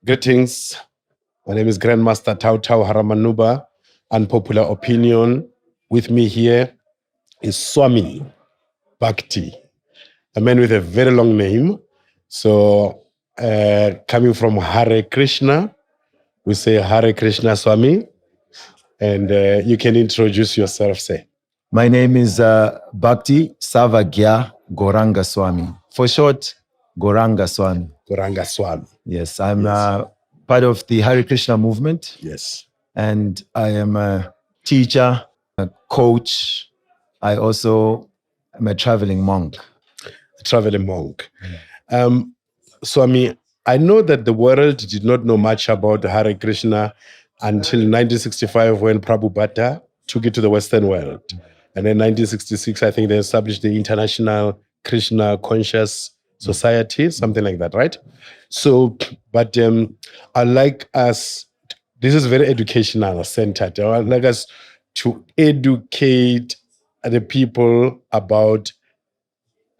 Greetings. My name is Grandmaster Thau Haramanuba. Unpopular opinion. With me here is Swami Bhakti, a man with a very long name. So, coming from Hare Krishna, we say Hare Krishna Swami. And you can introduce yourself, say. My name is Bhakti Savyathemonk Gauranga Swami. For short, Gauranga Swami. Gauranga Swami. Yes, I'm part of the Hare Krishna movement. Yes. And I am a teacher, a coach. I also am a traveling monk. Traveling monk. Swami, I know that the world did not know much about Hare Krishna until 1965 when Prabhupada took it to the Western world. And then 1966, I think they established the International Krishna Conscious Society, something like that, right? So, but I like us, this is very educational centered. I would like us to educate the people about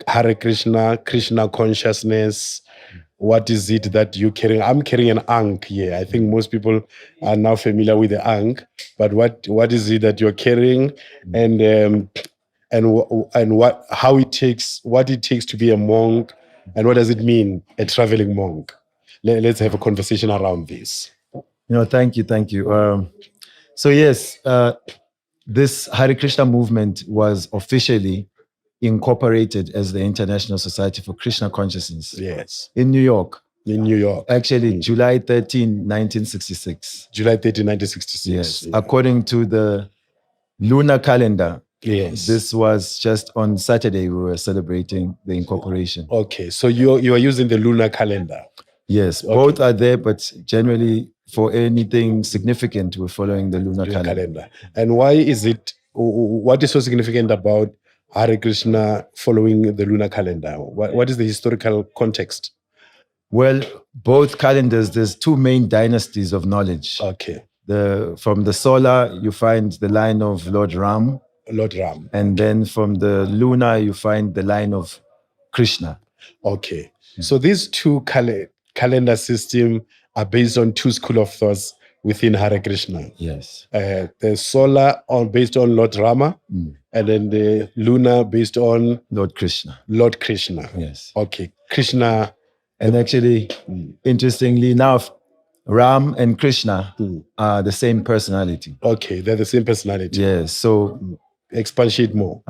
Hare Krishna, Krishna consciousness. What is it that you're carrying? I'm carrying an ankh here. I think most people are now familiar with the ankh, but what is it that you're carrying, and what it takes to be a monk, and what does it mean, a traveling monk? Let's have a conversation around this. Thank you. So yes, this Hare Krishna movement was officially incorporated as the International Society for Krishna Consciousness. Yes. In New York. Actually, July 13, 1966. July 13, 1966. Yes. Yeah. According to the lunar calendar, yes, this was just on Saturday we were celebrating the incorporation. Okay, so you are using the lunar calendar. Yes, okay. Both are there, but generally for anything significant, we're following the lunar calendar. And what is so significant about Hare Krishna following the lunar calendar? What is the historical context? Well, both calendars, there's two main dynasties of knowledge. Okay. From the solar, you find the line of Lord Ram. And then from the lunar, you find the line of Krishna. Okay. So these two calendar system are based on two school of thoughts within Hare Krishna. Yes. The solar based on Lord Rama, and then the lunar based on Lord Krishna. Yes. Okay. Krishna. And actually, interestingly enough, Ram and Krishna are the same personality. Okay, they're the same personality. Yes. So expatiate more.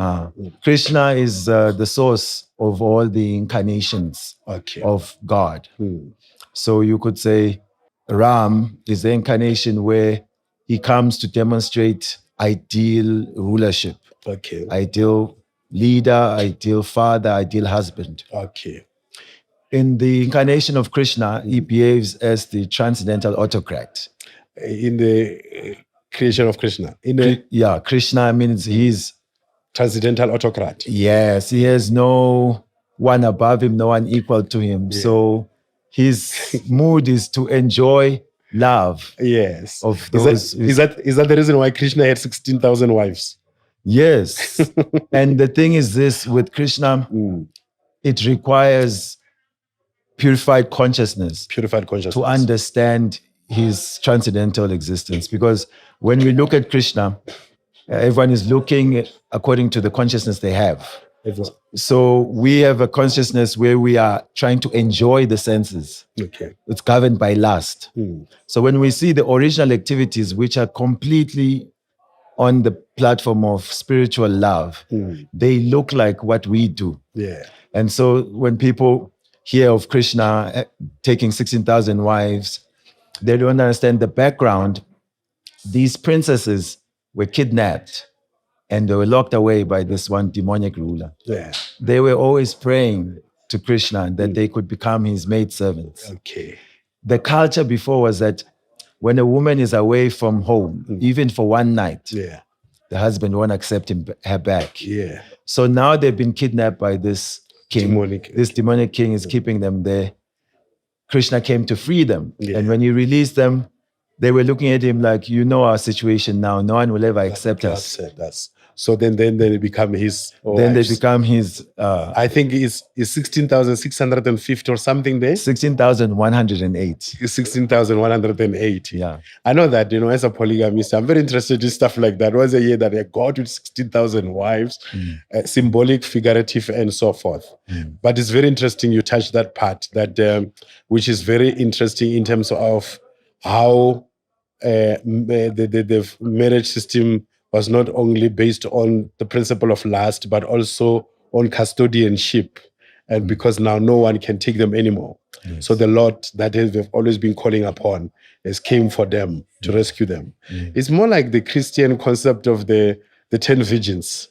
Krishna is the source of all the incarnations of God. So you could say Ram is the incarnation where he comes to demonstrate ideal rulership. Okay. Ideal leader, ideal father, ideal husband. Okay. In the incarnation of Krishna, he behaves as the transcendental autocrat. In the creation of Krishna. Krishna means he's transcendental autocrat. Yes, he has no one above him, no one equal to him. Yeah. So his mood is to enjoy love. Yes. Of those. Is that the reason why Krishna had 16,000 wives? Yes. And the thing is this, with Krishna, it requires purified consciousness to understand his transcendental existence. Because when we look at Krishna, everyone is looking according to the consciousness they have. So we have a consciousness where we are trying to enjoy the senses. Okay. It's governed by lust. So when we see the original activities, which are completely on the platform of spiritual love, they look like what we do. Yeah. And so when people hear of Krishna taking 16,000 wives, they don't understand the background. These princesses were kidnapped and they were locked away by this one demonic ruler. Yeah. They were always praying to Krishna that they could become his maidservants. Okay. The culture before was that when a woman is away from home, even for one night, the husband won't accept her back. Yeah. So now they've been kidnapped by this king. This demonic king is keeping them there. Krishna came to free them. Yeah. And when he released them, they were looking at him like, our situation now. No one will ever accept us. So then they become his Then they wives. become his. I think it's 16,650 or something there. 16,108. 16,180. Yeah. I know that, as a polygamist, I'm very interested in stuff like that. Was a year that I got with 16,000 wives, symbolic, figurative, and so forth. But it's very interesting you touched that part, that which is very interesting in terms of how the marriage system was not only based on the principle of lust, but also on custodianship. And because now no one can take them anymore. Yes. So the Lord that they've always been calling upon has came for them to rescue them. It's more like the Christian concept of the 10 virgins.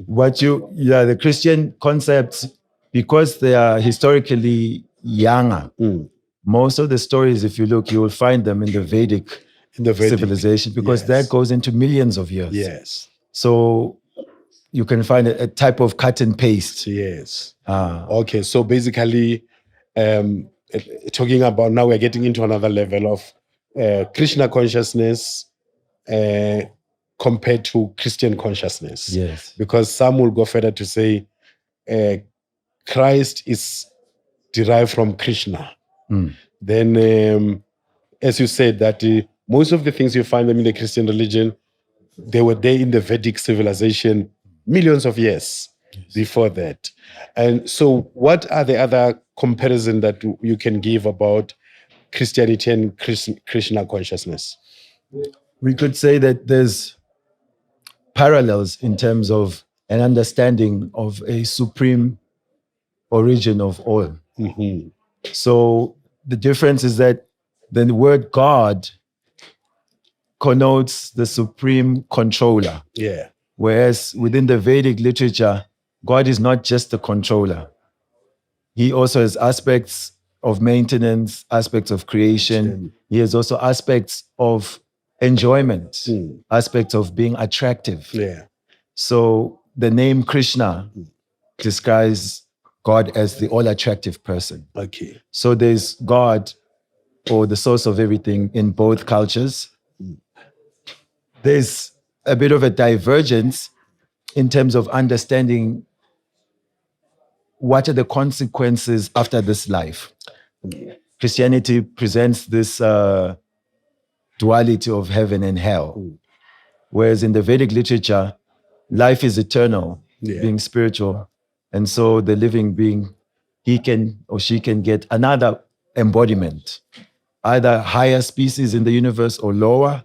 The Christian concepts, because they are historically younger, most of the stories, if you look, you will find them in the Vedic civilization, because that goes into millions of years. Yes. So you can find a type of cut and paste. Yes. Okay. So basically, talking about now, we're getting into another level of Krishna consciousness compared to Christian consciousness. Yes. Because some will go further to say Christ is derived from Krishna. Then, as you said, that most of the things you find them in the Christian religion, they were there in the Vedic civilization millions of years before that. And so what are the other comparisons that you can give about Christianity and Krishna consciousness? We could say that there's parallels in terms of an understanding of a supreme origin of all. So the difference is that the word God connotes the supreme controller. Yeah. Whereas within the Vedic literature, God is not just the controller. He also has aspects of maintenance, aspects of creation. He has also aspects of enjoyment, aspects of being attractive. Yeah. So the name Krishna describes God as the all-attractive person. Okay. So there's God, or the source of everything, in both cultures. There's a bit of a divergence in terms of understanding what are the consequences after this life. Christianity presents this duality of heaven and hell, whereas in the Vedic literature, life is eternal, being spiritual. And so the living being, he can or she can get another embodiment, either higher species in the universe or lower,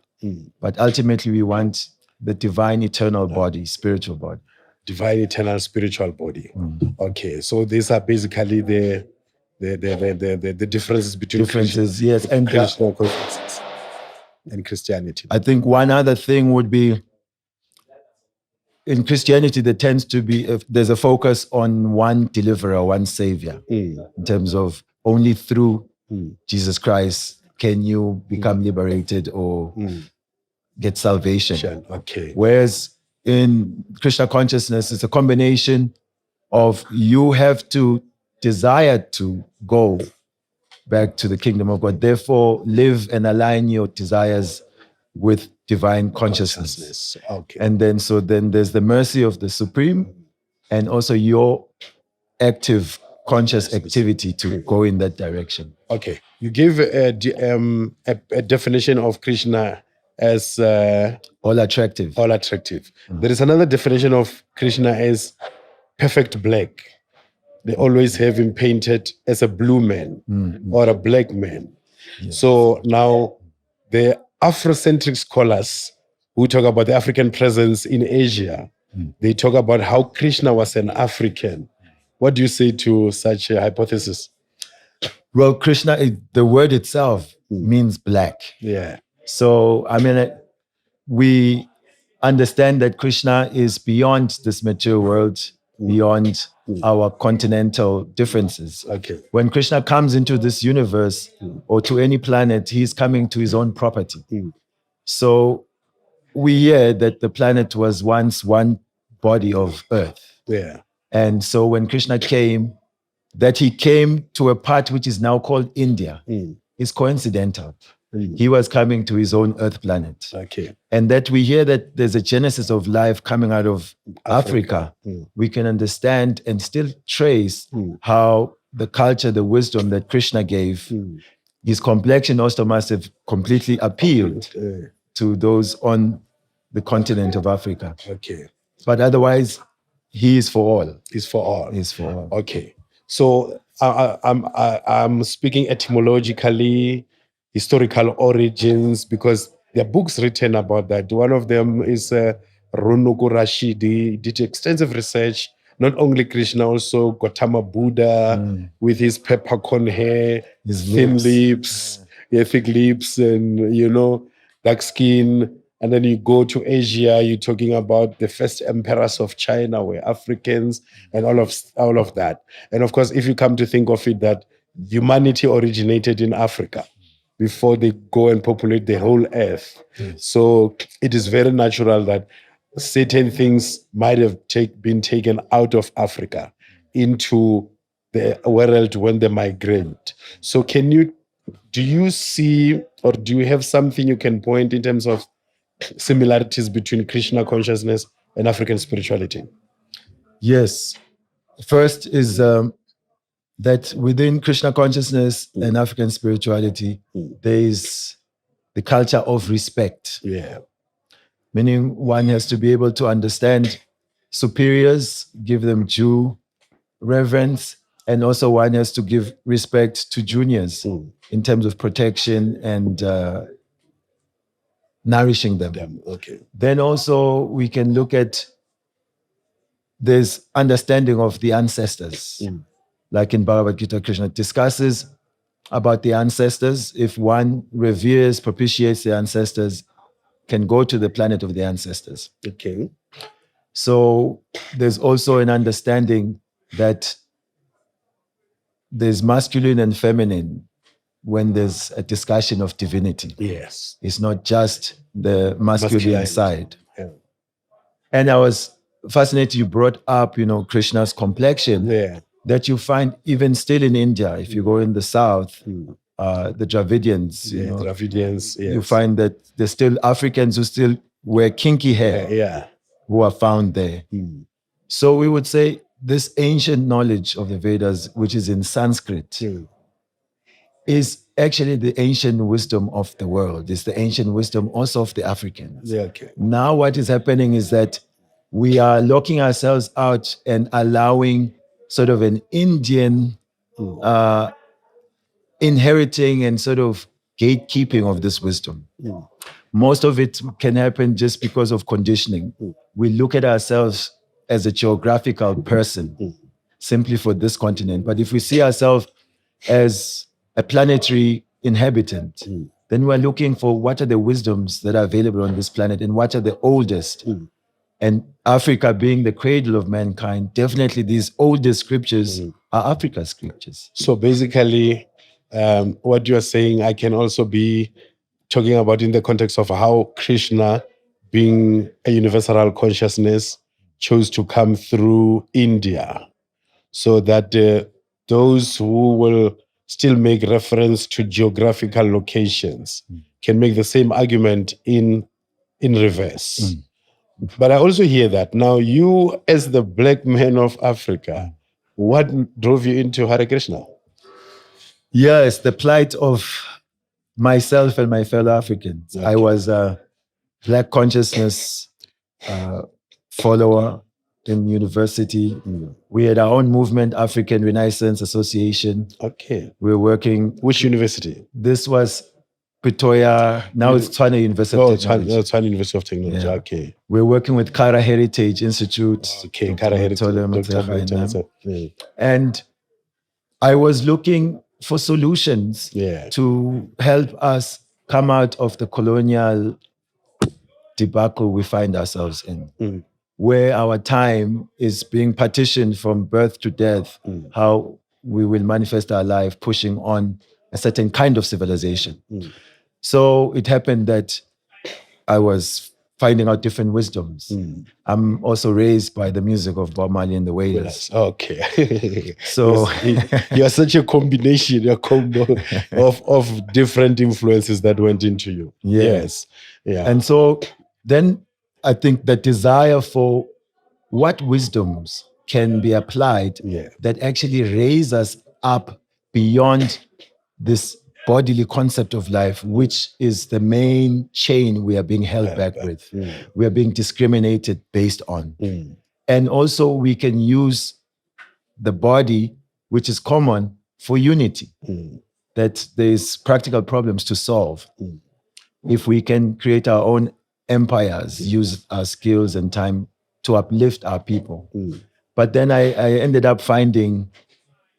but ultimately we want the divine eternal body, spiritual body. Divine eternal spiritual body. Okay, so these are basically the differences between yes, and Krishna consciousness and Christianity. I think one other thing would be, in Christianity, there tends to be, there's a focus on one deliverer, one savior, in terms of only through Jesus Christ can you become liberated or get salvation. Okay. Whereas in Krishna consciousness, it's a combination of you have to desire to go back to the kingdom of God. Therefore, live and align your desires with divine consciousness. Okay. And then there's the mercy of the Supreme, and also your active conscious activity to go in that direction. Okay. You give a definition of Krishna as all attractive. All attractive. There is another definition of Krishna as perfect black. They always have him painted as a blue man or a black man. Yes. So now the Afrocentric scholars who talk about the African presence in Asia, they talk about how Krishna was an African. What do you say to such a hypothesis? Well, Krishna, the word itself means black. Yeah. So, I mean, we understand that Krishna is beyond this material world, beyond our continental differences. Okay. When Krishna comes into this universe or to any planet, he's coming to his own property. So we hear that the planet was once one body of earth. Yeah. And so when Krishna came, that he came to a part which is now called India is coincidental. He was coming to his own earth planet. Okay. And that we hear that there's a genesis of life coming out of Africa. We can understand and still trace how the culture, the wisdom that Krishna gave, his complexion also must have completely appealed to those on the continent of Africa. Okay. But otherwise, he is for all. He's for all. He's for all. Okay. So I'm speaking etymologically, historical origins, because there are books written about that. One of them is Runuku Rashidi, did extensive research, not only Krishna, also Gautama Buddha with his peppercorn hair, His thin lips. thick lips, and dark skin. And then you go to Asia, you're talking about the first emperors of China were Africans and all of that. And of course, if you come to think of it, that humanity originated in Africa before they go and populate the whole earth. So it is very natural that certain things might have been taken out of Africa into the world when they migrate. So do you see, or do you have something you can point in terms of similarities between Krishna consciousness and African spirituality? Yes. First is that within Krishna consciousness and African spirituality, there is the culture of respect. Yeah. Meaning one has to be able to understand superiors, give them due reverence, and also one has to give respect to juniors in terms of protection and nourishing them. Okay. Then also we can look at this understanding of the ancestors. Like in Bhagavad Gita, Krishna discusses about the ancestors. If one reveres, propitiates the ancestors, can go to the planet of the ancestors. Okay. So there's also an understanding that there's masculine and feminine when there's a discussion of divinity. Yes. It's not just the masculine side. Yeah. And I was fascinated you brought up, Krishna's complexion. Yeah. That you find even still in India. If you go in the south, the Dravidians, Dravidians, yes. you find that there's still Africans who still wear kinky hair, who are found there. So we would say this ancient knowledge of the Vedas, which is in Sanskrit, is actually the ancient wisdom of the world. It's the ancient wisdom also of the Africans. Yeah, okay. Now what is happening is that we are locking ourselves out and allowing sort of an Indian inheriting and sort of gatekeeping of this wisdom. Most of it can happen just because of conditioning. We look at ourselves as a geographical person, simply for this continent. But if we see ourselves as a planetary inhabitant, then we're looking for what are the wisdoms that are available on this planet and what are the oldest. And Africa being the cradle of mankind, definitely these oldest scriptures are Africa's scriptures. So basically, what you are saying, I can also be talking about in the context of how Krishna, being a universal consciousness, chose to come through India, so that those who will still make reference to geographical locations can make the same argument in reverse. But I also hear that. Now, you, as the black man of Africa, what drove you into Hare Krishna? Yes, the plight of myself and my fellow Africans. Okay. I was a black consciousness follower in university. We had our own movement, African Renaissance Association. Okay. We were working. Which university? This was Pretoria. Now it's Tshwane University of Technology. Tshwane University of Technology. Yeah. Okay. We're working with Kara Heritage Institute. Okay, Kara Heritage. And I was looking for solutions to help us come out of the colonial debacle we find ourselves in, where our time is being partitioned from birth to death, how we will manifest our life pushing on a certain kind of civilization. So it happened that I was finding out different wisdoms. I'm also raised by the music of Bob Marley and the Vedas. Okay. So you're such a combination, a combo of different influences that went into you. Yes. Yeah. And so then I think the desire for what wisdoms can be applied that actually raise us up beyond this bodily concept of life, which is the main chain we are being held back with. We are being discriminated based on. And also we can use the body, which is common, for unity, that there's practical problems to solve. If we can create our own empires, use our skills and time to uplift our people. But then I ended up finding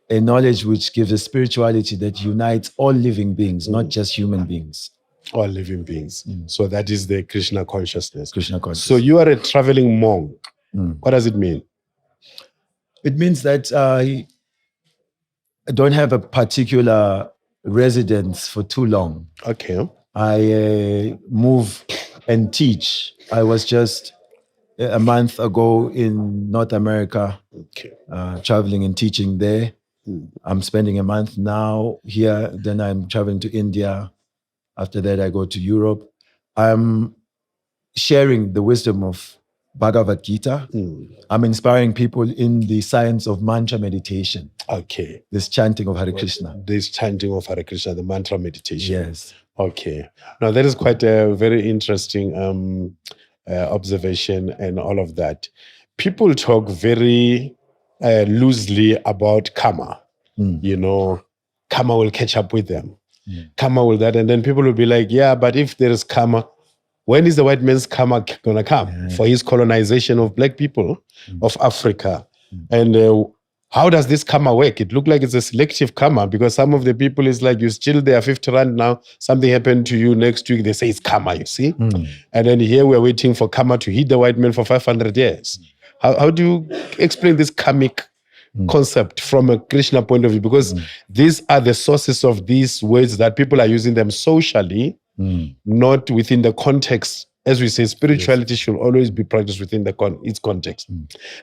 a knowledge which gives a spirituality that unites all living beings, not just human beings. All living beings. So that is the Krishna consciousness. Krishna consciousness. So you are a traveling monk. What does it mean? It means that I don't have a particular residence for too long. Okay. I move and teach. I was just a month ago in North America, traveling and teaching there. I'm spending a month now here, then I'm traveling to India. After that, I go to Europe. I'm sharing the wisdom of Bhagavad Gita. I'm inspiring people in the science of mantra meditation. Okay. This chanting of Hare Krishna. This chanting of Hare Krishna, the mantra meditation. Yes. Okay. Now, that is quite a very interesting observation and all of that. People talk very loosely about karma. You know, karma will catch up with them. Karma will that. And then people will be like, yeah, but if there is karma, when is the white man's karma going to come for his colonization of black people of Africa? And how does this karma work? It looks like it's a selective karma because some of the people is like, you still there 50 rand now, something happened to you next week, they say it's karma, you see? And then here we're waiting for karma to hit the white man for 500 years. How do you explain this karmic concept from a Krishna point of view? Because these are the sources of these words that people are using them socially, not within the context. As we say, spirituality should always be practiced within its context.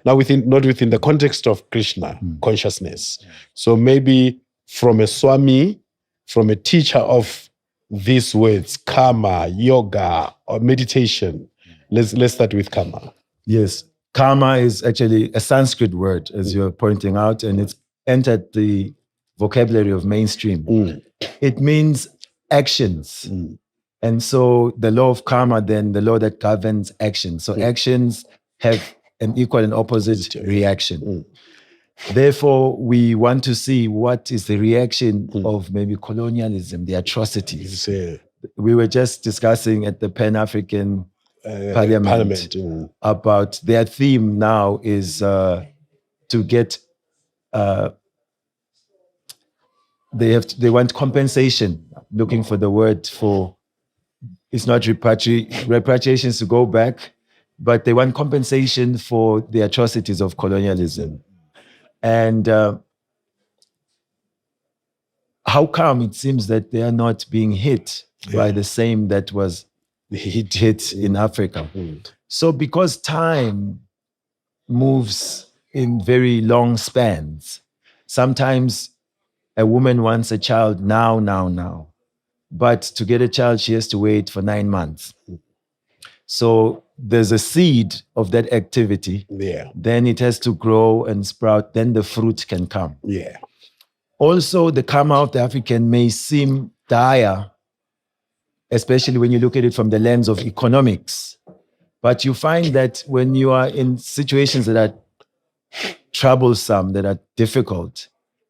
Now, not within the context of Krishna consciousness. So maybe from a Swami, from a teacher of these words, karma, yoga, or meditation. Let's start with karma. Yes. Karma is actually a Sanskrit word, as you're pointing out, and it's entered the vocabulary of mainstream. It means actions. And so the law of karma, then the law that governs action. So actions have an equal and opposite reaction. Therefore, we want to see what is the reaction of maybe colonialism, the atrocities. We were just discussing at the Pan-African Parliament about their theme now is to get, they want compensation, looking for the word for, it's not repatriations to go back, but they want compensation for the atrocities of colonialism. And how come it seems that they are not being hit by the same that was hit in Africa? So because time moves in very long spans, sometimes a woman wants a child now. But to get a child, she has to wait for 9 months. So there's a seed of that activity. Then it has to grow and sprout. Then the fruit can come. Also, the karma of the African may seem dire, especially when you look at it from the lens of economics. But you find that when you are in situations that are troublesome, that are difficult,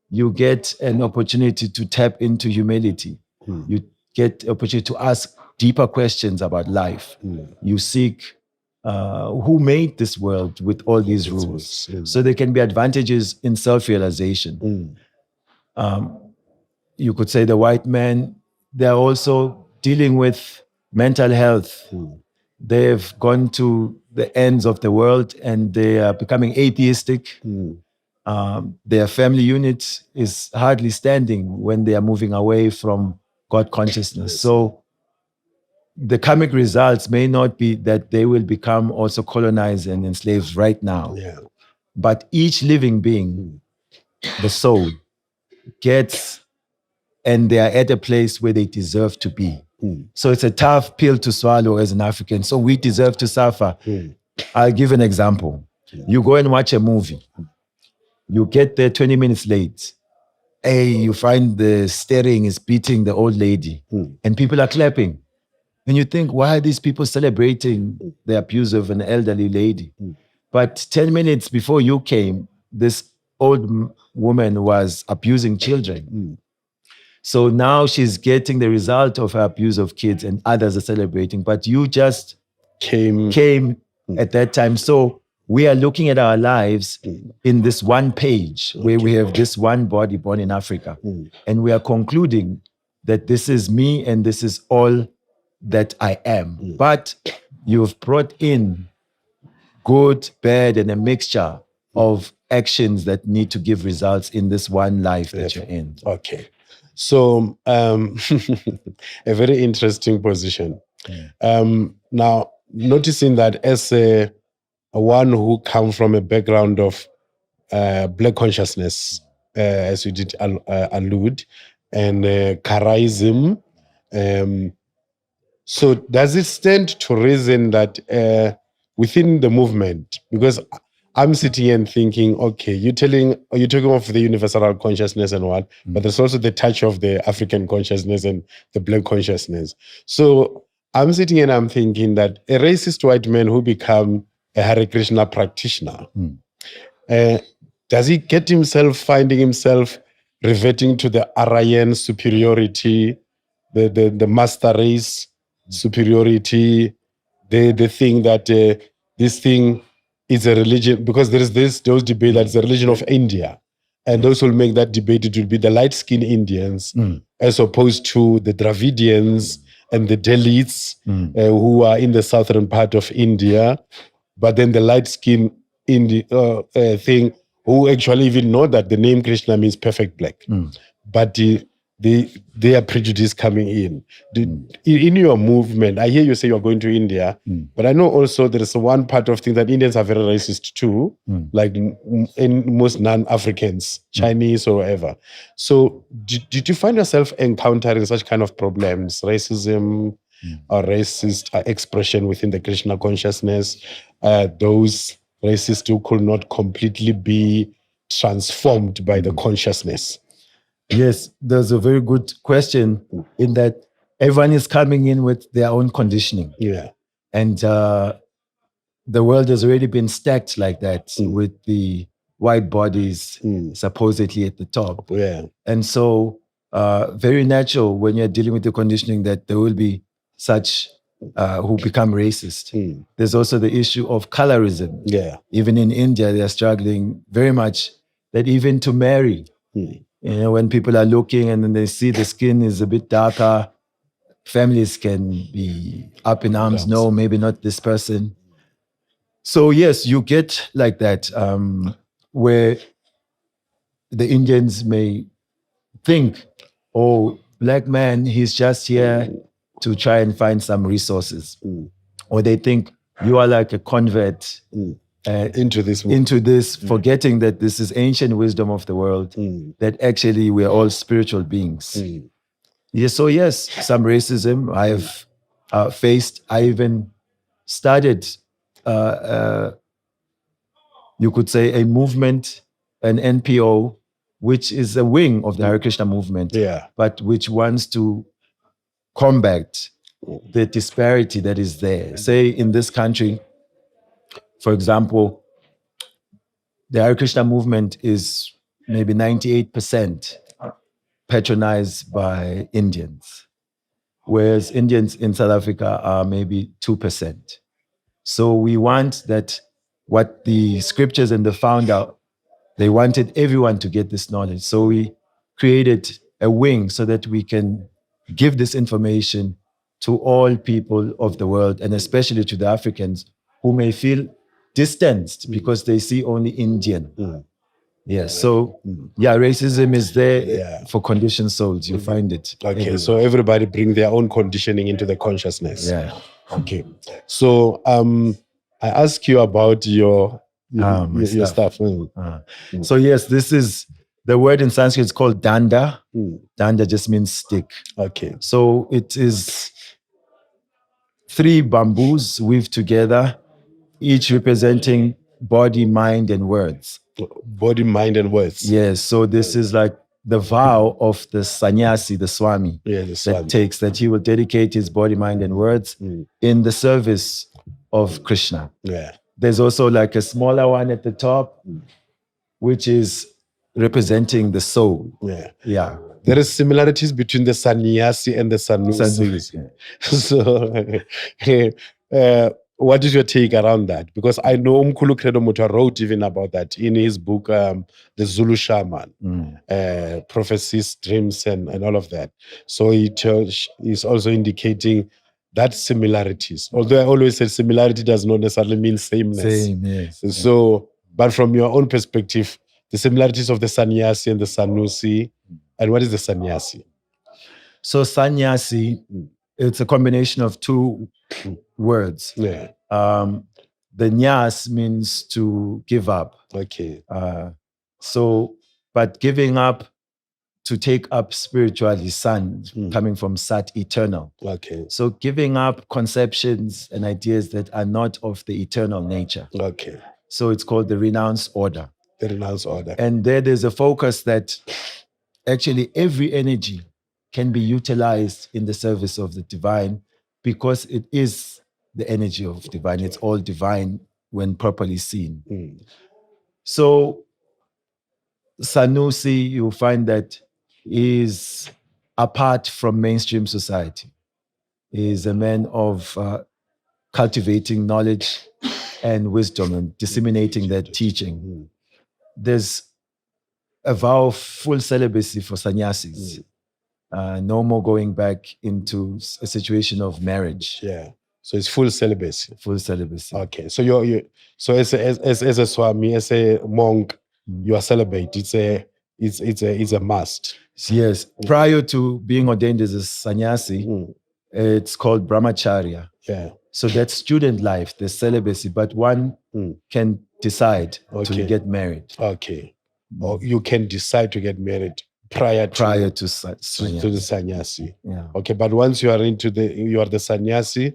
you get an opportunity to tap into humility. You get opportunity to ask deeper questions about life. You seek who made this world with all these rules. So there can be advantages in self-realization. You could say the white man, they're also dealing with mental health. They've gone to the ends of the world and they are becoming atheistic. Their family unit is hardly standing when they are moving away from God consciousness. So the karmic results may not be that they will become also colonized and enslaved right now. Yeah. But each living being, the soul, gets, and they are at a place where they deserve to be. So it's a tough pill to swallow as an African. So we deserve to suffer. I'll give an example. You go and watch a movie. You get there 20 minutes late. Hey, you find the steering is beating the old lady and people are clapping. And you think, why are these people celebrating the abuse of an elderly lady? But 10 minutes before you came, this old woman was abusing children. So now she's getting the result of her abuse of kids and others are celebrating. But you just came at that time. So we are looking at our lives in this one page where we have this one body born in Africa. And we are concluding that this is me and this is all that I am. But you've brought in good, bad, and a mixture of actions that need to give results in this one life that you're in. Okay. So a very interesting position. Now, noticing that as a one who comes from a background of Black consciousness, as you did allude, and Karaism, so does it stand to reason that within the movement, because I'm sitting here and thinking, okay, you're talking of the universal consciousness and what, but there's also the touch of the African consciousness and the Black consciousness. So I'm sitting here and I'm thinking that a racist white man who become a Hare Krishna practitioner, does he get finding himself reverting to the Aryan superiority, the master race superiority, the thing that this thing is a religion, because there is those debate that it's a religion of India, and those will make that debate it will be the light-skinned Indians as opposed to the Dravidians and the Dalits who are in the southern part of India, but then the light-skinned thing who actually even know that the name Krishna means perfect black, but they are prejudice coming in. In your movement, I hear you say you're going to India, but I know also there is one part of things that Indians are very racist too, like in most non-Africans, Chinese or whatever. So did you find yourself encountering such kind of problems, racism or racist expression within the Krishna consciousness, those racists who could not completely be transformed by the consciousness? Yes, that's a very good question in that everyone is coming in with their own conditioning. Yeah. And the world has already been stacked like that with the white bodies supposedly at the top. Yeah. And so very natural when you're dealing with the conditioning that there will be such who become racist. There's also the issue of colorism. Yeah. Even in India, they're struggling very much that even to marry, you know, when people are looking and then they see the skin is a bit darker, families can be up in arms. No, maybe not this person. So yes, you get like that where the Indians may think, oh, black man, he's just here to try and find some resources. Or they think you are like a convert into this, forgetting that this is ancient wisdom of the world, that actually we're all spiritual beings. Yes, so yes, some racism I have faced. I even started, you could say, a movement, an NPO, which is a wing of the Hare Krishna movement, but which wants to combat the disparity that is there. Say in this country, for example, the Hare Krishna movement is maybe 98% patronized by Indians, whereas Indians in South Africa are maybe 2%. So we want that what the scriptures and the founder, they wanted everyone to get this knowledge. So we created a wing so that we can give this information to all people of the world, and especially to the Africans who may feel distanced because they see only Indian. Yes. So racism is there for conditioned souls. You find it. Okay, everywhere. so everybody bring their own conditioning into the consciousness. Yeah. Okay. So I ask you about your stuff. So yes, this is the word in Sanskrit is called danda. Danda just means stick. Okay. So it is 3 bamboos weaved together, each representing body, mind, and words. Body, mind, and words. Yes. So this is like the vow of the sannyasi, the Swami, that he will dedicate his body, mind, and words in the service of Krishna. Yeah. There's also like a smaller one at the top, which is representing the soul. Yeah. Yeah. There is similarities between the sannyasi and the sannyasi. So, what is your take around that? Because I know Umkhulu Credo Mutwa wrote even about that in his book, The Zulu Shaman, Prophecies, Dreams, and all of that. So he's also indicating that similarities. Although I always say similarity does not necessarily mean sameness. Same, yes. So, but from your own perspective, the similarities of the sannyasi and the sannusi, and what is the sannyasi? So sannyasi, it's a combination of 2 words. Yeah. The nyas means to give up. Okay. But giving up to take up spiritually, san, coming from sat, eternal. Okay. So giving up conceptions and ideas that are not of the eternal nature. Okay. So it's called the renounced order. The renounced order. And there's a focus that actually every energy can be utilized in the service of the divine because it is the energy of divine. It's all divine when properly seen. So Sanusi, you'll find that is apart from mainstream society. He is a man of cultivating knowledge and wisdom and disseminating that teaching. There's a vow of full celibacy for sannyasis. No more going back into a situation of marriage. Yeah. So it's full celibacy. Full celibacy. Okay. So so as a Swami, as a monk, you are celibate. It's a must. Yes. Prior to being ordained as a sannyasi, it's called brahmacharya. Yeah. So that's student life, the celibacy, but one can decide to get married. Okay. Or you can decide to get married prior to the sannyasi. Yeah. Okay, but once you are the sannyasi,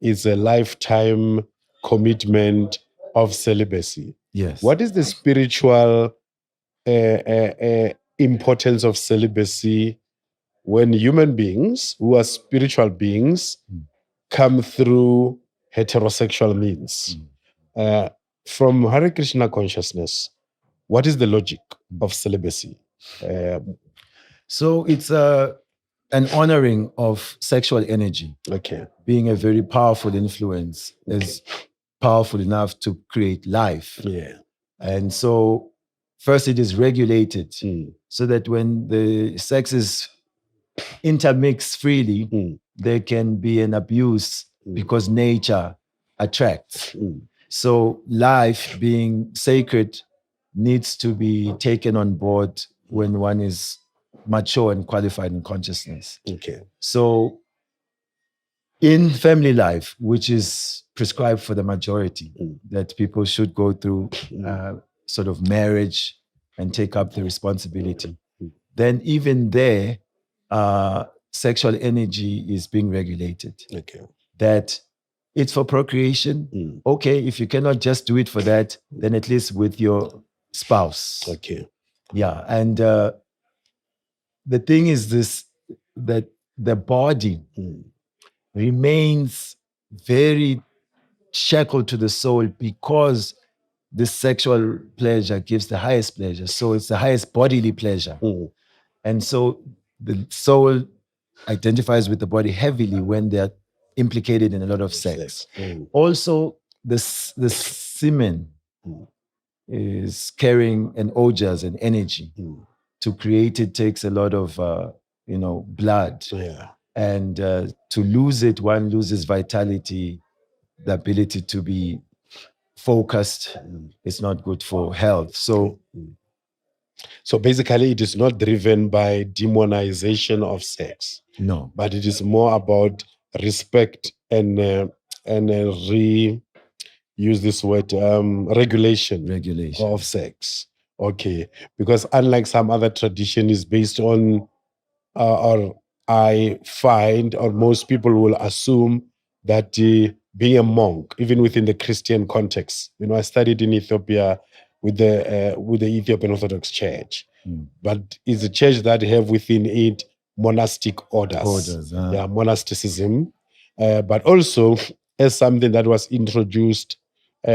it's a lifetime commitment of celibacy. Yes. What is the spiritual importance of celibacy when human beings who are spiritual beings come through heterosexual means? From Hare Krishna consciousness, what is the logic of celibacy? So it's an honoring of sexual energy. Okay. Being a very powerful influence is powerful enough to create life. Yeah. And so first it is regulated so that when the sexes intermix freely, there can be an abuse because nature attracts. So life being sacred needs to be taken on board when one is mature and qualified in consciousness. Okay. So in family life, which is prescribed for the majority, that people should go through sort of marriage and take up the responsibility, then even there, sexual energy is being regulated. Okay. That it's for procreation. Okay, if you cannot just do it for that, then at least with your spouse. Okay. Yeah, and the thing is this, that the body remains very shackled to the soul because the sexual pleasure gives the highest pleasure. So it's the highest bodily pleasure. And so the soul identifies with the body heavily when they're implicated in a lot of sex. Also, the semen is carrying an ojas, an energy. To create it takes a lot of, blood. Yeah. And to lose it, one loses vitality, the ability to be focused. It's not good for health. So So basically, it is not driven by demonization of sex. No. But it is more about respect and use this word, regulation of sex. Okay. Because unlike some other tradition is based on, or I find, or most people will assume that being a monk, even within the Christian context, I studied in Ethiopia with the Ethiopian Orthodox Church, but it's a church that have within it monastic orders. Yeah, monasticism, but also as something that was introduced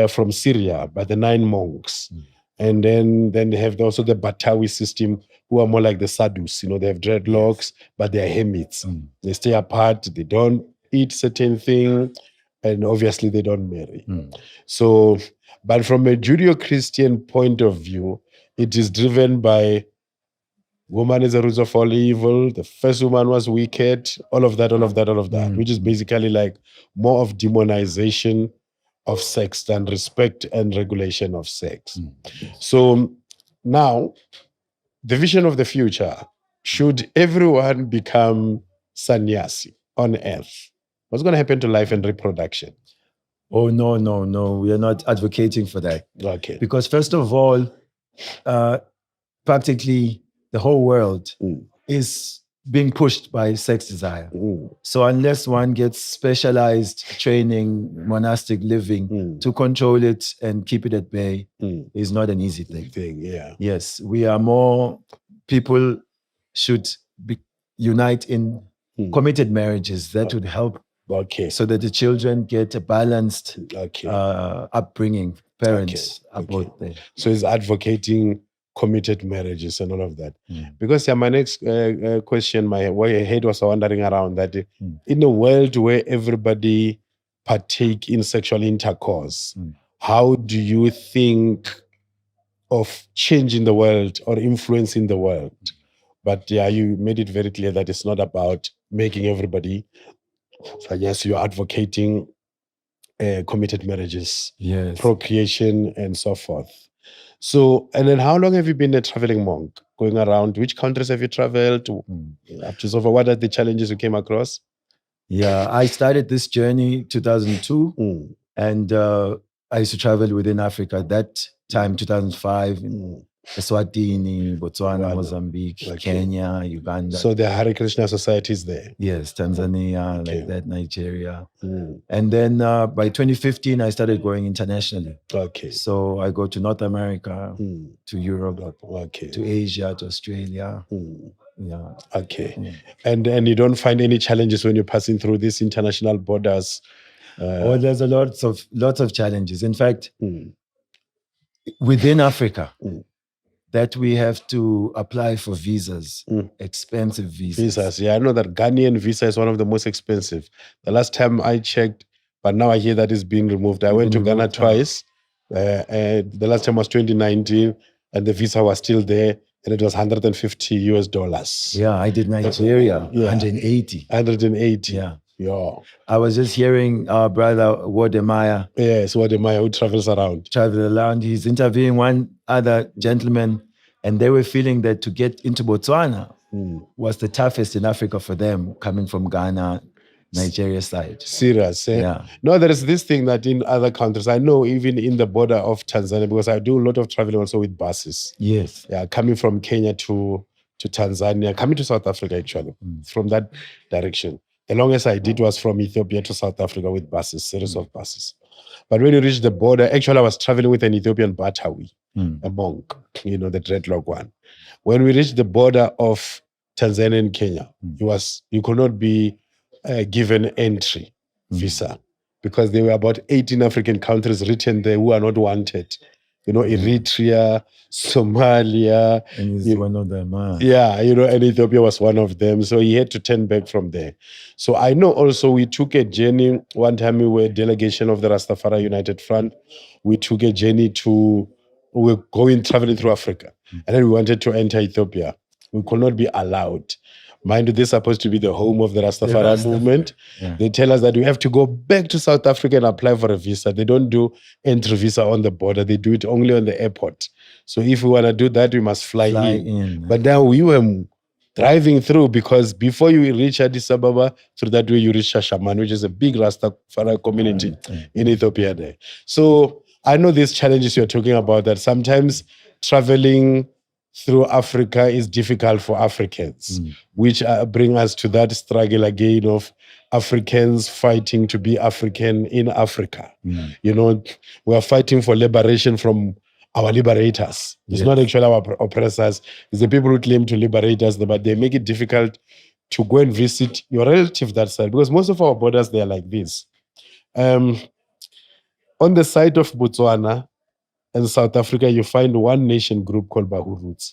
from Syria by the 9 monks. And then they have also the Batawi system, who are more like the Sadhus. They have dreadlocks, but they are hermits. They stay apart. They don't eat certain things, and obviously they don't marry. So, but from a Judeo-Christian point of view, it is driven by woman is the root of all evil. The first woman was wicked. All of that, which is basically like more of demonization of sex than respect and regulation of sex. So now, the vision of the future, should everyone become sannyasi on earth, what's going to happen to life and reproduction? Oh, no. We are not advocating for that. Okay. Because first of all, practically the whole world is being pushed by sex desire. So unless one gets specialized training, monastic living to control it and keep it at bay, is not an easy thing. Yeah. Yes, we are more, people should unite in committed marriages. That would help. Okay. So that the children get a balanced upbringing, parents are both there. So he's advocating committed marriages and all of that. Because my next question, my head was wandering around that in a world where everybody partake in sexual intercourse, how do you think of changing the world or influencing the world? But you made it very clear that it's not about making everybody. So yes, you're advocating committed marriages, procreation, and so forth. So, and then how long have you been a traveling monk? Going around, which countries have you traveled to? Up to so far, what are the challenges you came across? Yeah, I started this journey 2002, and I used to travel within Africa. That time, 2005, Eswatini, Botswana, Mozambique, Kenya, Uganda. So the Hare Krishna Society is there? Yes, Tanzania, like that, Nigeria. And then by 2015, I started going internationally. Okay. So I go to North America, to Europe, to Asia, to Australia. Yeah. Okay. And you don't find any challenges when you're passing through these international borders? There's lots of challenges. In fact, within Africa, that we have to apply for visas, expensive visas. Yeah, I know that Ghanaian visa is one of the most expensive. The last time I checked, but now I hear that it's being removed. I went to Ghana twice. The last time was 2019, and the visa was still there, and it was $150. Yeah, I did Nigeria, 180. 180. Yeah. Yeah. I was just hearing our brother Wodemaya. Yes, Wodemaya, who travels around. He's interviewing one other gentleman, and they were feeling that to get into Botswana was the toughest in Africa for them, coming from Ghana, Nigeria side. Serious, eh? Yeah. No, there is this thing that in other countries, I know even in the border of Tanzania, because I do a lot of traveling also with buses. Yes. Yeah, coming from Kenya to Tanzania, coming to South Africa actually, from that direction. The longest I did was from Ethiopia to South Africa with buses, series of buses. But when you reach the border, actually I was traveling with an Ethiopian Batawi, a monk, the dreadlock one. When we reached the border of Tanzania and Kenya, you could not be given entry visa because there were about 18 African countries written there who are not wanted. Eritrea, Somalia. And he's one of them. Yeah, and Ethiopia was one of them. So he had to turn back from there. So I know also we took a journey. One time we were a delegation of the Rastafari United Front. We took a journey we were traveling through Africa. And then we wanted to enter Ethiopia. We could not be allowed. Mind you, this is supposed to be the home of the Rastafari movement. Yeah. They tell us that we have to go back to South Africa and apply for a visa. They don't do entry visa on the border. They do it only on the airport. So if we want to do that, we must fly in. But now we were driving through, because before you reach Addis Ababa, through that way you reach Shashaman, which is a big Rastafari community in Ethiopia there. So I know these challenges you're talking about, that sometimes traveling through Africa is difficult for Africans, which bring us to that struggle again of Africans fighting to be African in Africa. You know, we are fighting for liberation from our liberators. It's not actually our oppressors. It's the people who claim to liberate us, but they make it difficult to go and visit your relative that side, because most of our borders, they are like this. On the side of Botswana and South Africa, you find one nation group called Bahuruts.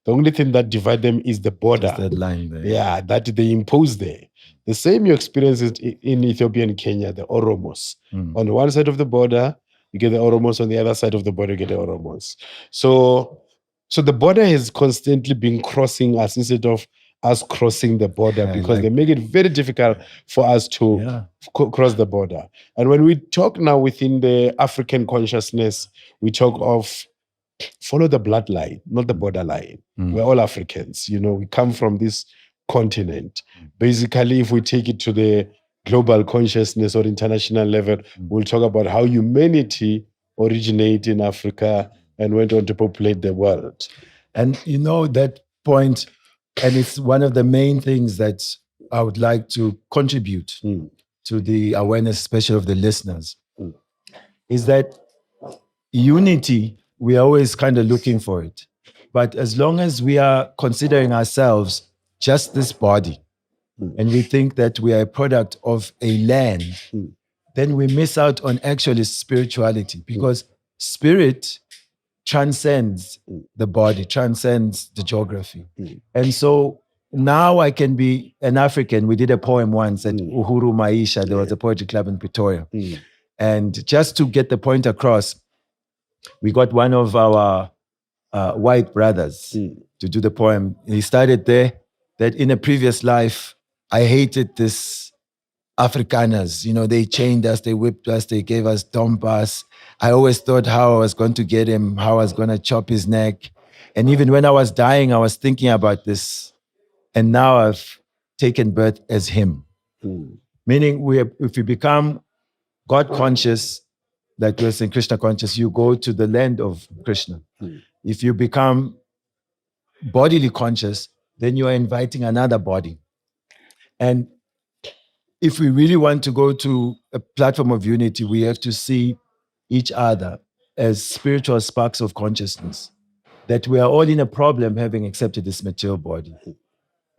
The only thing that divides them is the border. Just that line there. Yeah, that they impose there. The same you experience it in Ethiopia and Kenya, the Oromos. On one side of the border, you get the Oromos. On the other side of the border, you get the Oromos. So the border has constantly been crossing us instead of us crossing the border, because they make it very difficult for us to cross the border. And when we talk now within the African consciousness, we talk of follow the bloodline, not the borderline. We're all Africans. You know, we come from this continent. Basically, if we take it to the global consciousness or international level, we'll talk about how humanity originated in Africa and went on to populate the world. And you know that point, and it's one of the main things that I would like to contribute to the awareness, especially of the listeners, is that unity, we are always kind of looking for it. But as long as we are considering ourselves just this body, and we think that we are a product of a land, then we miss out on actually spirituality, because spirit transcends the body, transcends the geography. And so now I can be an African. We did a poem once at Uhuru Maisha. There was a poetry club in Pretoria. And just to get the point across, we got one of our white brothers to do the poem. He started there, that in a previous life, I hated this Afrikaners. You know, they chained us, they whipped us, they gave us dompas. I always thought how I was going to get him, how I was going to chop his neck. And even when I was dying, I was thinking about this. And now I've taken birth as him. Meaning, if you become God conscious, like we're saying Krishna conscious, you go to the land of Krishna. If you become bodily conscious, then you are inviting another body. And if we really want to go to a platform of unity, we have to see each other as spiritual sparks of consciousness, that we are all in a problem having accepted this material body.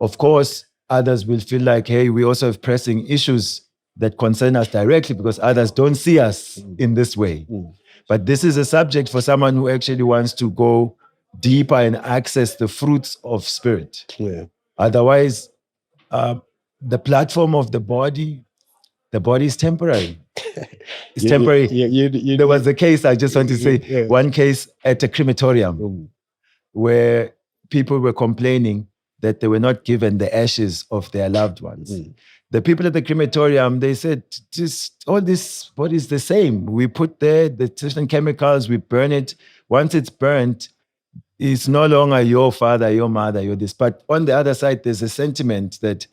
Of course, others will feel like, hey, we also have pressing issues that concern us directly because others don't see us in this way. But this is a subject for someone who actually wants to go deeper and access the fruits of spirit. Otherwise, the platform of the body is temporary. It's temporary. There was a case, I just want to say, one case at a crematorium where people were complaining that they were not given the ashes of their loved ones. The people at the crematorium, they said, all this body is the same. We put there the certain chemicals, we burn it. Once it's burnt, it's no longer your father, your mother, your this. But on the other side, there's a sentiment that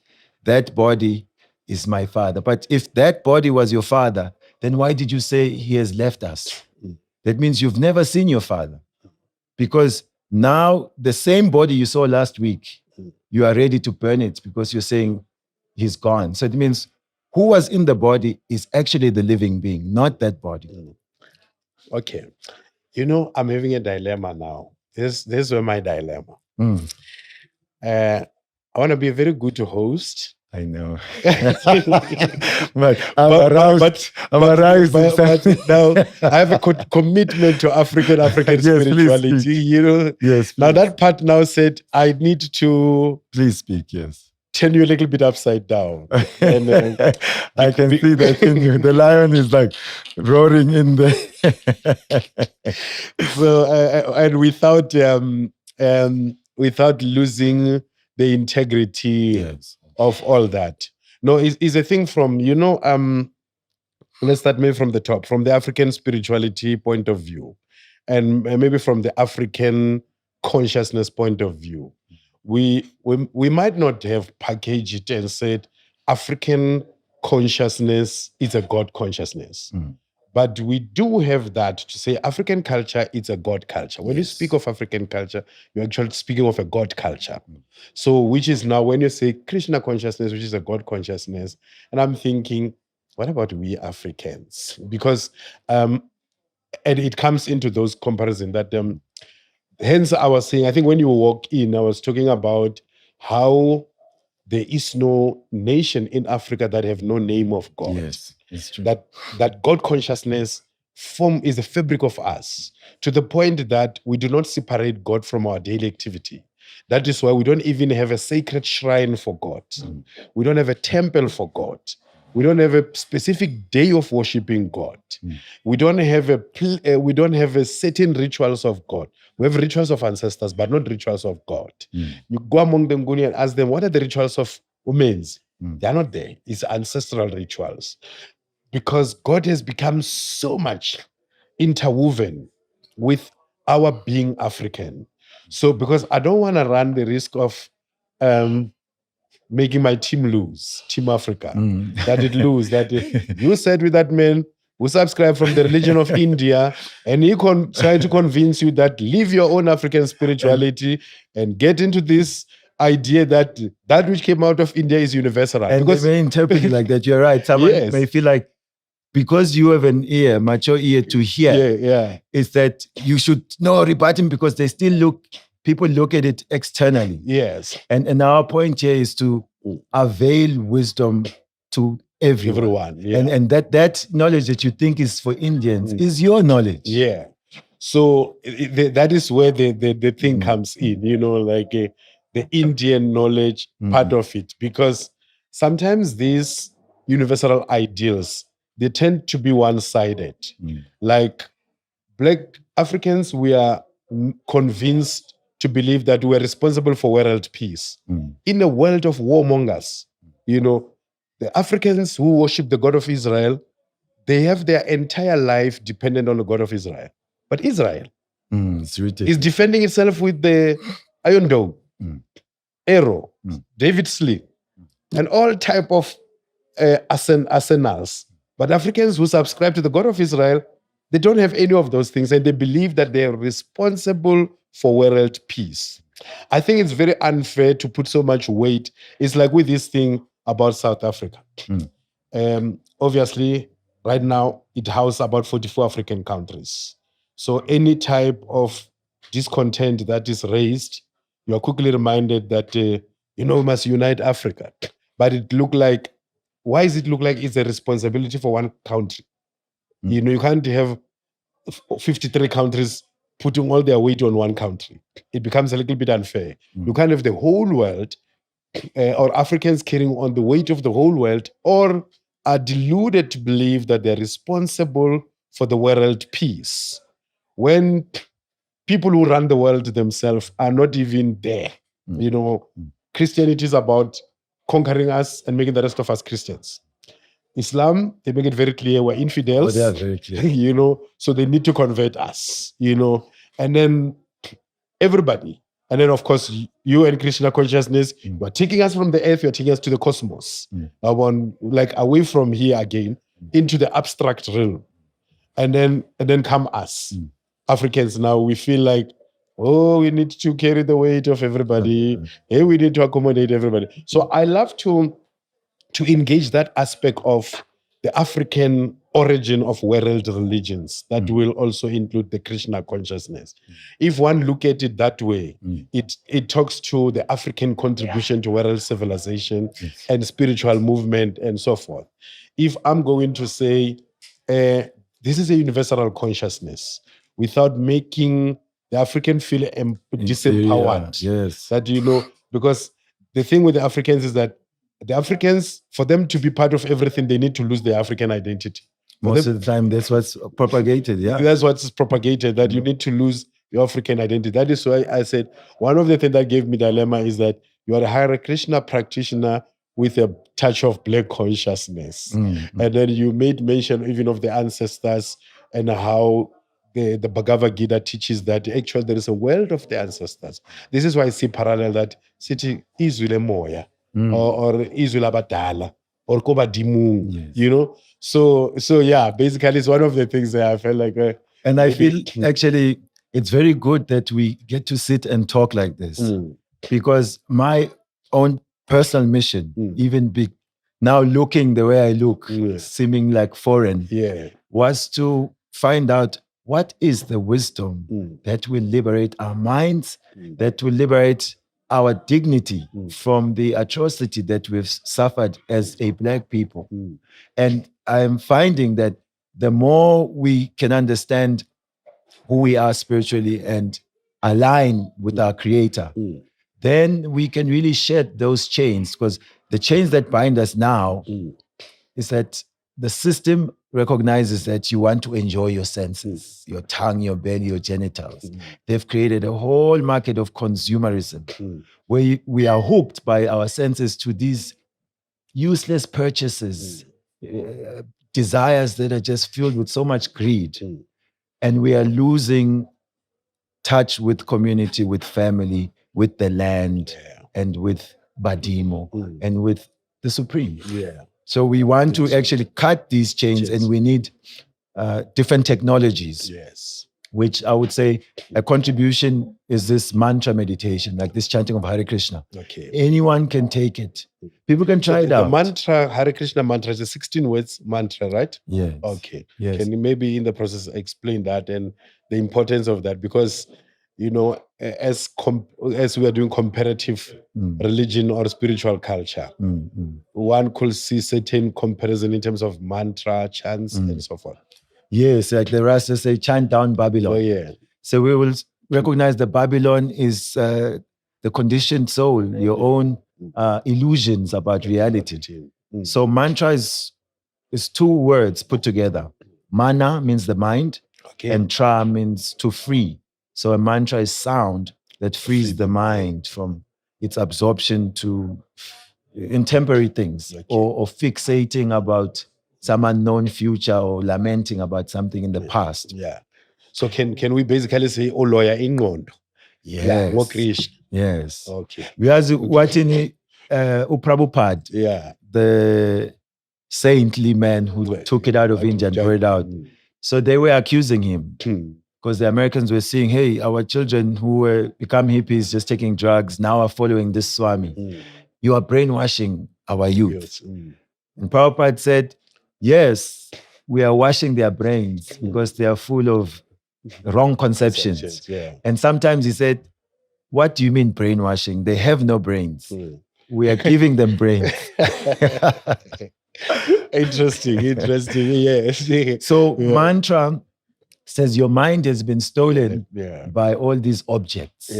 that body is my father. But if that body was your father, then why did you say he has left us? That means you've never seen your father. Because now the same body you saw last week, you are ready to burn it because you're saying he's gone. So it means who was in the body is actually the living being, not that body. Okay. You know, I'm having a dilemma now. This is my dilemma. I want to be a very good host. I know. But I'm aroused. But now I have a commitment to African spirituality. You know. Yes. Now that part now said I need to please speak. Yes. Turn you a little bit upside down. And, I can see that in you. The lion is like roaring in there. So and without without losing the integrity of all that. No, is a thing from, let's start maybe from the top, from the African spirituality point of view, and maybe from the African consciousness point of view. We might not have packaged it and said African consciousness is a God consciousness. But we do have that to say African culture is a God culture. When you speak of African culture, you're actually speaking of a God culture. So, which is now when you say Krishna consciousness, which is a God consciousness, and I'm thinking, what about we Africans? Because, and it comes into those comparisons that, hence I was saying, I think when you walk in, I was talking about how there is no nation in Africa that have no name of God. Yes, it's true. That God consciousness is the fabric of us, to the point that we do not separate God from our daily activity. That is why we don't even have a sacred shrine for God. We don't have a temple for God. We don't have a specific day of worshiping God. We don't have a certain rituals of God. We have rituals of ancestors, but not rituals of God. You go among them and ask them, what are the rituals of women's? They are not there. It's ancestral rituals. Because God has become so much interwoven with our being African. So because I don't want to run the risk of making my team lose, Team Africa, that it lose, you said with that man who subscribed from the religion of India, and he trying to convince you that leave your own African spirituality and get into this idea that which came out of India is universal. And because they may interpret it like that. You're right. Someone may feel like, because you have an ear, mature ear to hear, is that you should rebut him, because they still people look at it externally. Yes. And our point here is to avail wisdom to everyone. Yeah. And that knowledge that you think is for Indians is your knowledge. Yeah. So that is where the thing comes in, like the Indian knowledge part of it. Because sometimes these universal ideals, they tend to be one-sided. Like Black Africans, we are convinced to believe that we're responsible for world peace. In a world of warmongers, the Africans who worship the God of Israel, they have their entire life dependent on the God of Israel. But Israel is defending itself with the Iron Dome, arrow, David sling, and all type of arsenals. But Africans who subscribe to the God of Israel, they don't have any of those things, and they believe that they are responsible for world peace. I think it's very unfair to put so much weight. It's like with this thing about South Africa. Obviously, right now, it houses about 44 African countries. So any type of discontent that is raised, you are quickly reminded that, we must unite Africa. But why does it look like it's a responsibility for one country? You can't have 53 countries putting all their weight on one country. It becomes a little bit unfair. You can't have the whole world or Africans carrying on the weight of the whole world, or are deluded to believe that they're responsible for the world peace, when people who run the world themselves are not even there. Christianity is about conquering us and making the rest of us Christians. Islam, they make it very clear we're infidels. They are very clear. So they need to convert us, and then everybody. And then, of course, you and Krishna consciousness, you are taking us from the earth, you're taking us to the cosmos. Away from here again, into the abstract realm. And then come us. Africans now, we feel like, we need to carry the weight of everybody. Hey, we need to accommodate everybody. So I love to engage that aspect of the African origin of world religions that will also include the Krishna consciousness. If one look at it that way, it talks to the African contribution to world civilization and spiritual movement and so forth. If I'm going to say, this is a universal consciousness, without making the African feel disempowered. Yes. That, because the thing with the Africans is that the Africans, for them to be part of everything, they need to lose their African identity. Most of the time, that's what's propagated, That's what's propagated, that you need to lose your African identity. That is why I said one of the things that gave me dilemma is that you are a Hare Krishna practitioner with a touch of black consciousness. And then you made mention even of the ancestors and how the Bhagavad Gita teaches that actually there is a world of the ancestors. This is why I see parallel that city Izule Moya or Izule Abadala or Koba Dimung, you know? So yeah, basically it's one of the things that I felt like. And I feel actually it's very good that we get to sit and talk like this because my own personal mission, even now looking the way I look, seeming like foreign, was to find out what is the wisdom that will liberate our minds, that will liberate our dignity from the atrocity that we've suffered as a Black people. And I'm finding that the more we can understand who we are spiritually and align with our Creator, then we can really shed those chains, because the chains that bind us now is that the system recognizes that you want to enjoy your senses, your tongue, your belly, your genitals. They've created a whole market of consumerism where we are hooked by our senses to these useless purchases, desires that are just filled with so much greed. And we are losing touch with community, with family, with the land, and with Badimo, and with the Supreme. So we want to actually cut these chains, and we need different technologies. Which I would say a contribution is this mantra meditation, like this chanting of Hare Krishna. Anyone can take it. People can try it out. The mantra, Hare Krishna mantra, is a 16 words mantra, right? Yes. Okay. Yes. Can you maybe in the process explain that and the importance of that? Because, you know, as we are doing comparative religion or spiritual culture, one could see certain comparison in terms of mantra, chants, and so forth. Yes, like the Rastas say, chant down Babylon. Oh, yeah. So we will recognize that Babylon is the conditioned soul, your own illusions about reality. So mantra is two words put together. Mana means the mind, and tra means to free. So a mantra is sound that frees the mind from its absorption to in temporary things or fixating about some unknown future or lamenting about something in the past. Yeah. So can we basically say, oh, lawyer England? Yes. Yes. Okay. We are watching Prabhupada, the saintly man who took it out of India and brought it out. So they were accusing him because the Americans were saying, hey, our children who were become hippies, just taking drugs, now are following this Swami. You are brainwashing our youth. And Prabhupada said, yes, we are washing their brains because they are full of wrong conceptions. And sometimes he said, what do you mean brainwashing? They have no brains. We are giving them brains. Interesting. Yes. So mantra says your mind has been stolen by all these objects.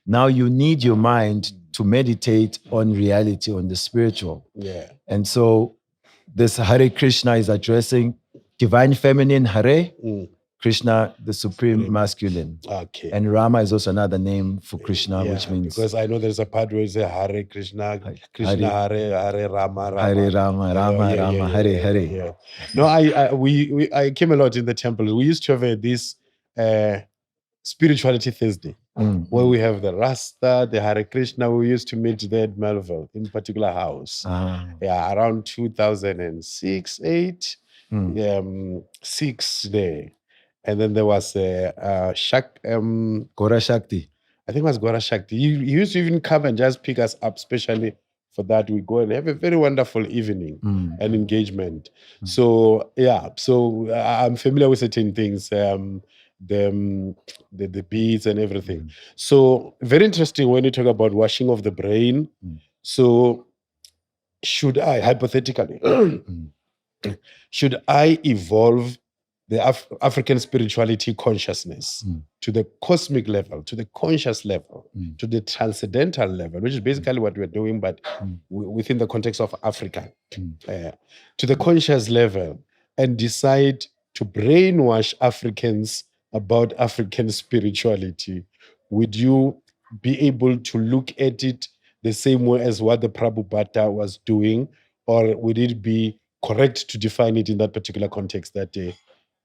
Now you need your mind to meditate on reality, on the spiritual. And so this Hare Krishna is addressing divine feminine Hare, Krishna, the supreme masculine. And Rama is also another name for Krishna, which means... Because I know there's a part where you say Hare Krishna, Krishna Hare Rama, Hare Rama, Rama Rama, Hare Hare. No, I came a lot in the temple. We used to have this Spirituality Thursday, where we have the Rasta, the Hare Krishna. We used to meet there at Melville, in particular house. Around 2006, 8, 6 there. And then there was Gora Shakti. I think it was Gora Shakti. He used to even come and just pick us up, especially for that. We go and have a very wonderful evening and engagement. So I'm familiar with certain things, the beads and everything. So very interesting when you talk about washing of the brain. So should I, hypothetically, should I evolve the African spirituality consciousness to the cosmic level, to the conscious level, to the transcendental level, which is basically what we're doing, but within the context of Africa, to the conscious level, and decide to brainwash Africans about African spirituality, would you be able to look at it the same way as what the Prabhupada was doing, or would it be correct to define it in that particular context that,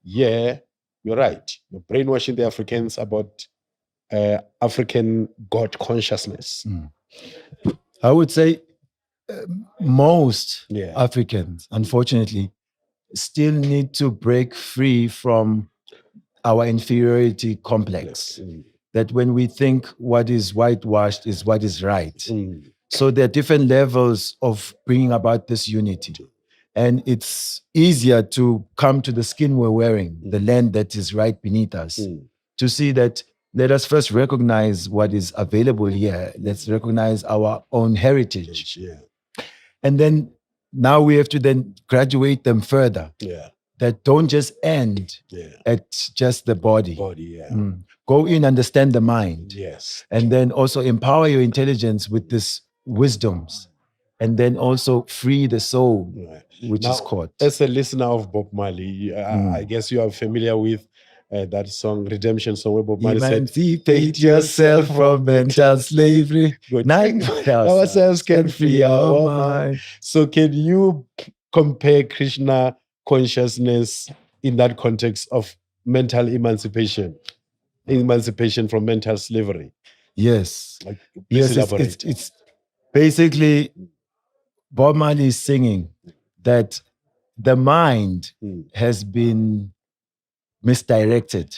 yeah, you're right, you're brainwashing the Africans about African God consciousness? I would say most Africans, unfortunately, still need to break free from our inferiority complex. That when we think what is whitewashed is what is right. So there are different levels of bringing about this unity. And it's easier to come to the skin we're wearing, the land that is right beneath us, to see that let us first recognize what is available here. Let's recognize our own heritage. And then now we have to then graduate them further. That don't just end at just the body. Go in, understand the mind. And then also empower your intelligence with this wisdoms. And then also free the soul, which is caught. As a listener of Bob Marley, I guess you are familiar with that song, Redemption song, where Bob Marley said, "Emancipate yourself from mental slavery. None ourselves can free our mind." So can you compare Krishna consciousness in that context of mental emancipation from mental slavery? Yes. Yes, it's basically Bob Marley is singing that the mind has been misdirected.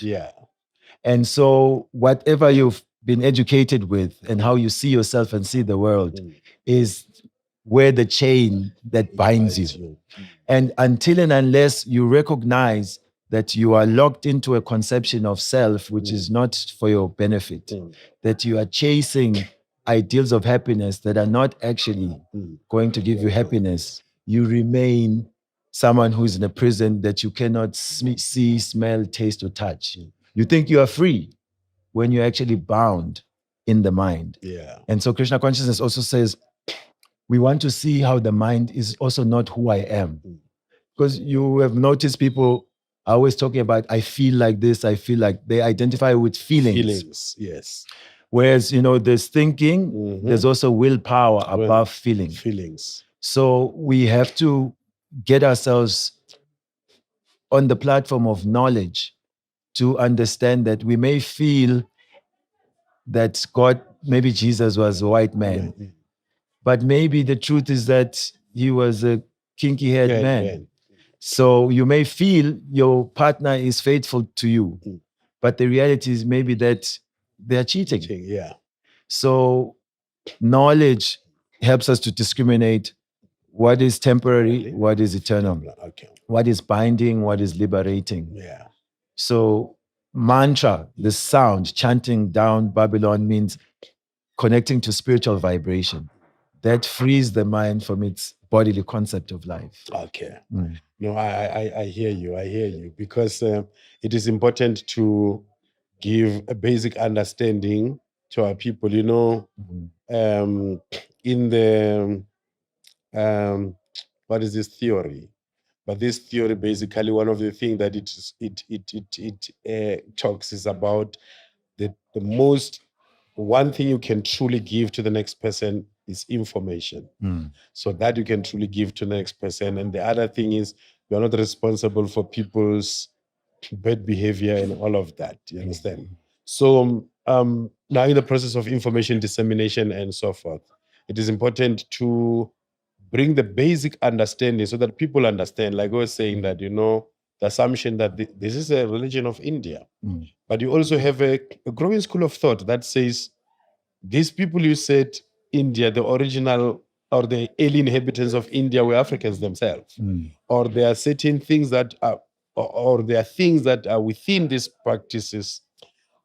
And so whatever you've been educated with and how you see yourself and see the world is where the chain that binds you. And until and unless you recognize that you are locked into a conception of self, which is not for your benefit, that you are chasing ideals of happiness that are not actually going to give you happiness, you remain someone who's in a prison that you cannot see, smell, taste, or touch. You think you are free when you're actually bound in the mind. And so Krishna consciousness also says, we want to see how the mind is also not who I am. Because you have noticed people are always talking about, I feel like this, I feel like they identify with feelings. Whereas, there's thinking, there's also willpower above feelings. So we have to get ourselves on the platform of knowledge to understand that we may feel that God, maybe Jesus was a white man, but maybe the truth is that he was a kinky-haired man. So you may feel your partner is faithful to you, but the reality is maybe that they're cheating. So knowledge helps us to discriminate what is temporary, what is eternal, what is binding, what is liberating. So mantra, the sound, chanting down Babylon means connecting to spiritual vibration. That frees the mind from its bodily concept of life. No, I hear you, because it is important to give a basic understanding to our people. In the what is this theory? But this theory, basically, one of the things that it talks is about the most one thing you can truly give to the next person is information. So that you can truly give to the next person. And the other thing is you're not responsible for people's bad behavior and all of that. You understand? So now in the process of information dissemination and so forth, it is important to bring the basic understanding so that people understand, like I was saying, that, the assumption that this is a religion of India. But you also have a growing school of thought that says these people you said India, the original or the early inhabitants of India were Africans themselves. Or there are certain things that are, or there are things that are within these practices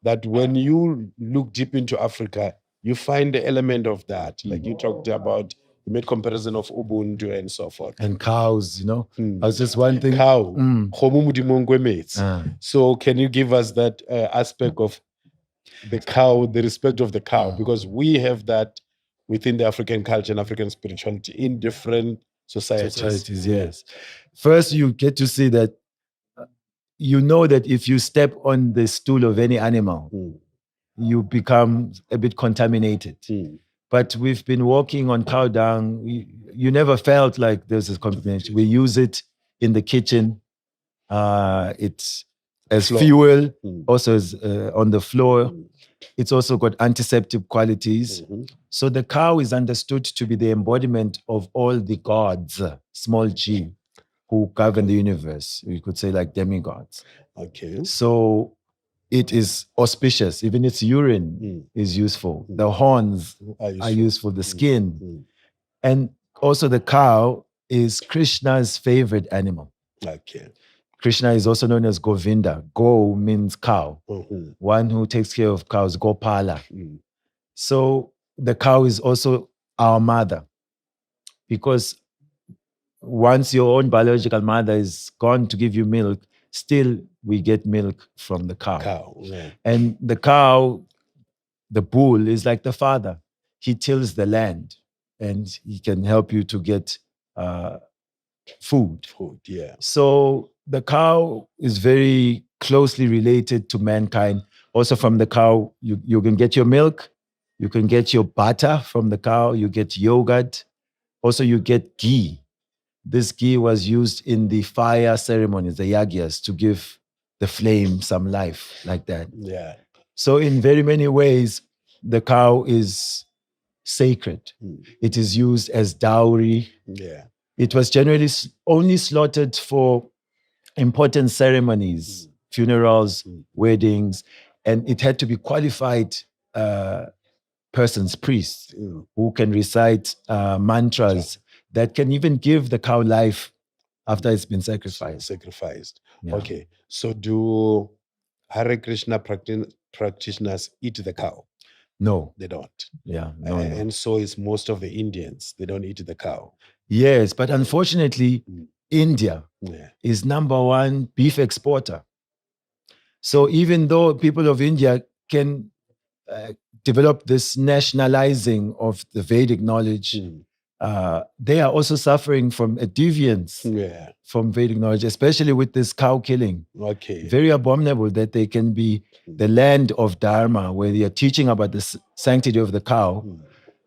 that when you look deep into Africa, you find the element of that. Like you talked about, you made comparison of Ubuntu and so forth. And cows, I was just one thing. Cow. So can you give us that aspect of the cow, the respect of the cow? Because we have that within the African culture and African spirituality in different societies. Yes. First, you get to see that you know that if you step on the stool of any animal, you become a bit contaminated. But we've been walking on cow dung. You never felt like there's this contamination. We use it in the kitchen. It's as fuel, also as on the floor. It's also got antiseptic qualities. So the cow is understood to be the embodiment of all the gods, small g, who govern the universe. You could say like demigods. Okay. So it is auspicious. Even its urine is useful. The horns are useful. The skin. And also the cow is Krishna's favorite animal. Okay. Krishna is also known as Govinda. Go means cow. One who takes care of cows, Gopala. So the cow is also our mother, because once your own biological mother is gone to give you milk, still we get milk from the cow. And the cow, the bull, is like the father. He tills the land and he can help you to get food. So the cow is very closely related to mankind. Also from the cow, you can get your milk, you can get your butter from the cow, you get yogurt, also you get ghee. This ghee was used in the fire ceremonies, the yagyas, to give the flame some life, like that. So in very many ways, the cow is sacred. It is used as dowry. It was generally only slaughtered for important ceremonies, funerals, weddings, and it had to be qualified persons, priests, who can recite mantras that can even give the cow life after it's been sacrificed. Okay. So do Hare Krishna practitioners eat the cow? No. They don't. No. And so is most of the Indians. They don't eat the cow. Yes, but unfortunately, India is number one beef exporter. So even though people of India can develop this nationalizing of the Vedic knowledge, they are also suffering from a deviance from Vedic knowledge, especially with this cow killing. Very abominable that they can be the land of Dharma, where they are teaching about the sanctity of the cow,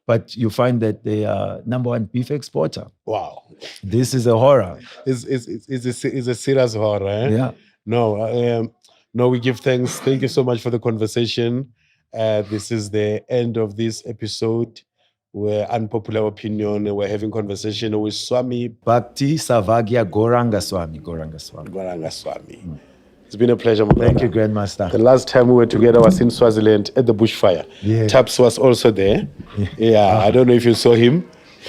but you find that they are number one beef exporter. Wow. This is a horror. It's a serious horror. Eh? No, we give thanks. Thank you so much for the conversation. This is the end of this episode. We're Unpopular Opinion. We're having conversation with Swami Bhakti Savagya Gauranga Swami. It's been a pleasure, my Thank brother. you, Grandmaster. The last time we were together was in Swaziland at the bushfire. Taps was also there. I don't know if you saw him.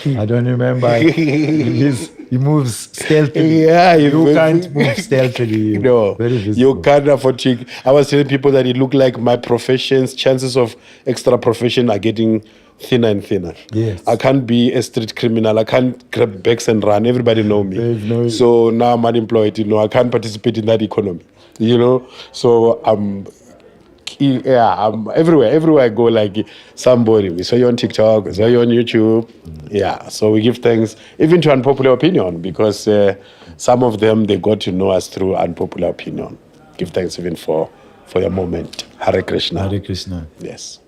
I don't remember. He moves stealthily. You can't move stealthily. No, you can't afford to. I was telling people that it looked like my profession's chances of extra profession are getting thinner and thinner. I can't be a street criminal. I can't grab bags and run. Everybody know me. So now I'm unemployed. I can't participate in that economy. So I'm everywhere I go, like somebody. We saw you on TikTok, we saw you on YouTube. So we give thanks even to Unpopular Opinion, because some of them, they got to know us through Unpopular Opinion. Give thanks even for your moment. Hare Krishna. Hare Krishna. Yes.